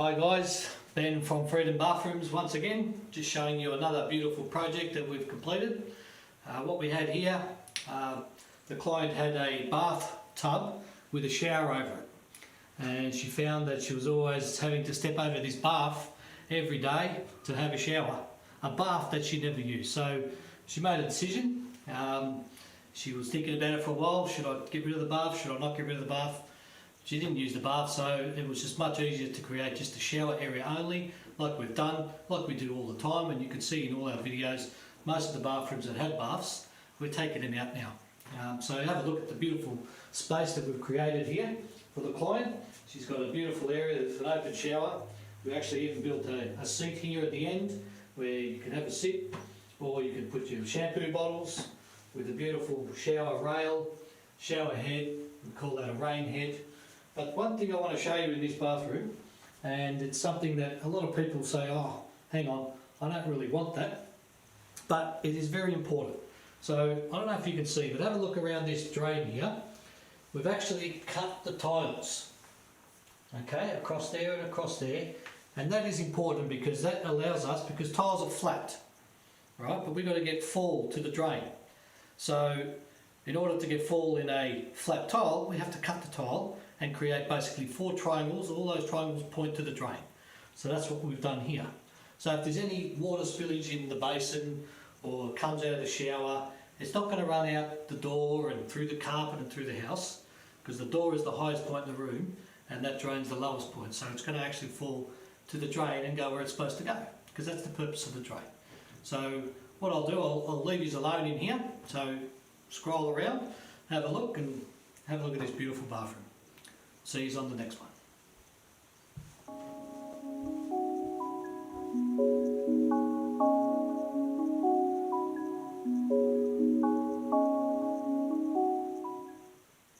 Hi guys, Ben from Freedom Bathrooms once again, just showing you another beautiful project that we've completed. What we had here, the client had a bathtub with a shower over it, and she found that she was always having to step over this bath every day to have a shower, a bath that she never used. So she made a decision. She was thinking about it for a while. Should I get rid of the bath? Should I not get rid of the bath? She didn't use the bath, so it was just much easier to create just a shower area only, like we've done, like we do all the time. And you can see in all our videos, most of the bathrooms that had baths, we're taking them out now. So have a look at the beautiful space that we've created here for the client. She's got a beautiful area that's an open shower. We actually even built a seat here at the end where you can have a sit, or you can put your shampoo bottles with a beautiful shower rail, shower head. We call that a rain head. But one thing I want to show you in this bathroom, and it's something that a lot of people say, oh, hang on, I don't really want that, but it is very important. So I don't know if you can see, but have a look around this drain here. We've actually cut the tiles, okay, across there and across there, and that is important because that allows us, because tiles are flat, right, but we've got to get fall to the drain. So in order to get fall in a flat tile, we have to cut the tile and create basically 4 triangles. All those triangles point to the drain. So that's what we've done here. So if there's any water spillage in the basin or comes out of the shower, it's not going to run out the door and through the carpet and through the house, because the door is the highest point in the room and that drain's the lowest point. So it's going to actually fall to the drain and go where it's supposed to go, because that's the purpose of the drain. So what I'll do, I'll leave you alone in here. So scroll around, have a look, and have a look at this beautiful bathroom. See you on the next one.